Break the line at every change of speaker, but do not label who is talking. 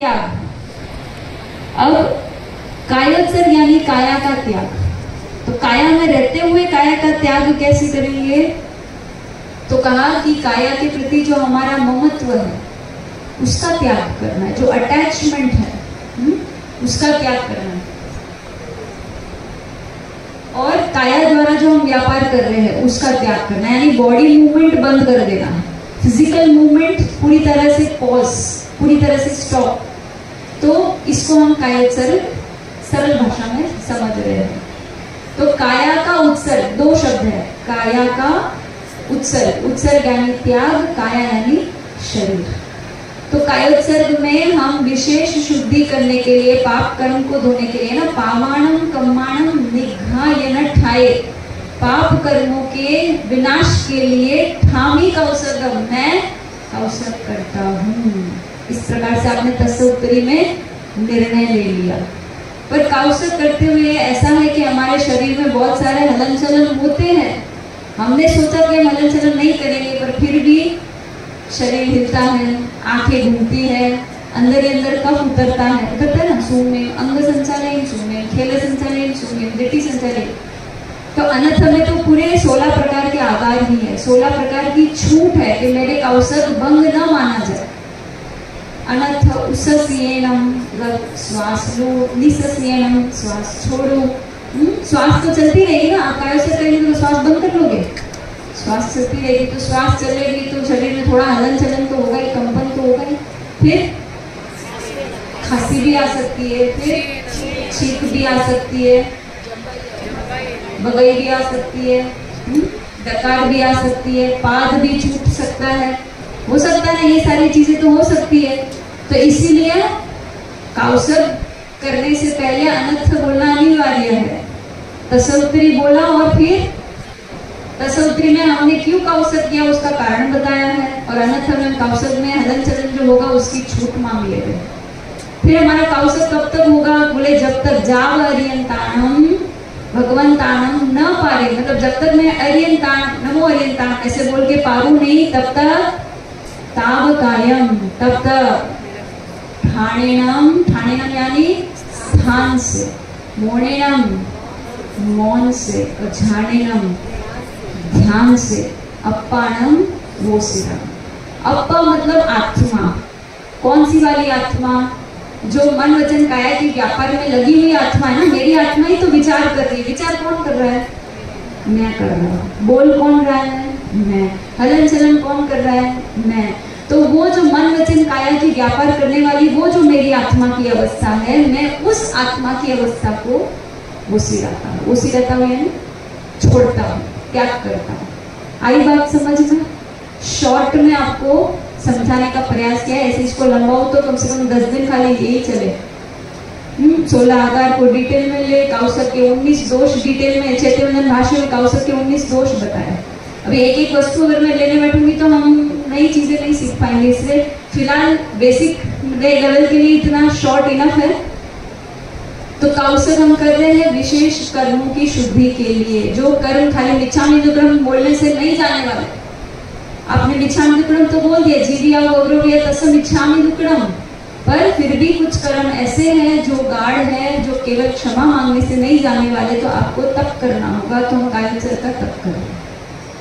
त्याग। अब कायोत्सर्ग यानी काया का त्याग। तो काया में रहते हुए काया का त्याग कैसे करेंगे? तो कहा कि काया के प्रति जो हमारा ममत्व है उसका त्याग करना है, जो अटैचमेंट है उसका त्याग करना है, और काया द्वारा जो हम व्यापार कर रहे हैं उसका त्याग करना है, यानी बॉडी मूवमेंट बंद कर देना है, फिजिकल मूवमेंट पूरी तरह से पॉज, पूरी तरह से स्टॉप। तो इसको हम कायोत्सर्ग सरल भाषा में समझ रहे हैं। तो काया का उत्सर्ग, दो शब्द है, काया का उत्सर्ग, उत्सर्ग यानी त्याग, काया यानी शरीर। तो कायोत्सर्ग में हम विशेष शुद्धि करने के लिए, पाप कर्म को धोने के लिए ना, पावाणम कम्माणम निघायन ठाए, पाप कर्मों के विनाश के लिए ठामी कौसर्ग, मैं कौसर्ग करता हूँ। इस प्रकार से आपने तस्वोत्तरी में निर्णय ले लिया। पर कौसर्ग करते हुए ऐसा है कि हमारे शरीर में बहुत सारे हलन चलन होते हैं। हमने सोचा कि हम हलन चलन नहीं करेंगे, पर फिर भी शरीर हिलता है, आंखें घूमती है, अंदर ही अंदर कफ उतरता है ना, सूमे अंग संचालन, सूमे खेल संचालन, सूमे दृष्टि संचालन। तो अनर्थ में तो पूरे 16 प्रकार के आकार ही है, 16 प्रकार की छूट है कि मेरे कौसर्ग भंग न माना जाए। अनर्थ उसस्येनम, श्वास लो, निस्येनम, श्वास छोड़ो। श्वास तो चलती रहेगी ना, आप कायोत्सर्ग करेंगे तो श्वास बंद कर लोगे? श्वास चलती रहेगी, तो श्वास चलेगी तो शरीर में थोड़ा हलन चलन तो होगा ही, कंपन तो होगा ही। फिर खांसी भी आ सकती है, फिर छींक भी आ सकती है, बगई भी आ सकती है, डकार भी आ सकती है, पाद भी छूट सकता है, हो सकता है, ये सारी चीजें तो हो सकती है। तो इसीलिए कौसर्ग करने से पहले अनर्थ बोलना अनिवार्य है। तस्वोत्तरी बोला और फिर तस्वोत्तरी में हमने क्यों कौसर्ग किया उसका कारण बताया है, और अनर्थ में कौसर्ग में हलन चलन जो होगा उसकी छूट मांग लेते हैं। फिर हमारा कौसर्ग कब तक होगा? बोले जब तक जाव अर्यंताणम भगवंताणम न पारे, मतलब जब तक मैं अर्यंताण, नमो अर्यंताण ऐसे बोल के पारू नहीं, तब तक ताव कायम, तब तक ठाणेनम, ठाणेनम यानी स्थान से, मोणेनम मौन से, और झाणेनम ध्यान से, अप्पाणम वोसिरम। अप्पा मतलब आत्मा। कौन सी वाली आत्मा? जो मन वचन काया के व्यापार में लगी हुई आत्मा है ना, मेरी आत्मा ही तो विचार कर रही है। विचार कौन कर रहा है? मैं कर रहा हूँ। बोल कौन रहा है? मैं। हलन चलन कौन कर रहा है? मैं। तो वो जो मन वचन काया की व्यापार करने वाली वो जो मेरी आत्मा की अवस्था है, मैं उस आत्मा की अवस्था को वोसिराता हूँ। वोसिराता हूँ यानी छोड़ता हूँ, त्याग करता हूँ। आई बात समझ में? शॉर्ट में आपको समझाने का प्रयास किया है। ऐसे इसको लंबाओ तो कम से कम 10 दिन खाली यही चले। 16 आकार को डिटेल में ले, कौसर्ग के 19 दोष डिटेल में, चैतन्य भाष्य में कौसर्ग के 19 दोष बताए। अभी एक एक वस्तु अगर मैं लेने बैठूंगी तो हम नई चीजें नहीं सीख पाएंगे, इसलिए फिलहाल बेसिक लेवल के लिए इतना शॉर्ट इनफ है। तो कौसर्ग हम कर रहे हैं विशेष कर्मों की शुद्धि के लिए, जो कर्म खाली मिच्छामि दुक्कडम बोलने से नहीं जाने वाले। आपने मिच्छामि दुक्कडम तो बोल दिया, जीविया गौरव्य तस्म मिच्छामि दुक्कडम, पर फिर भी कुछ कर्म ऐसे हैं जो गाढ़ है, जो केवल क्षमा मांगने से नहीं जाने वाले, तो आपको तप करना होगा। तो हम कायोत्सर्ग का तप करें।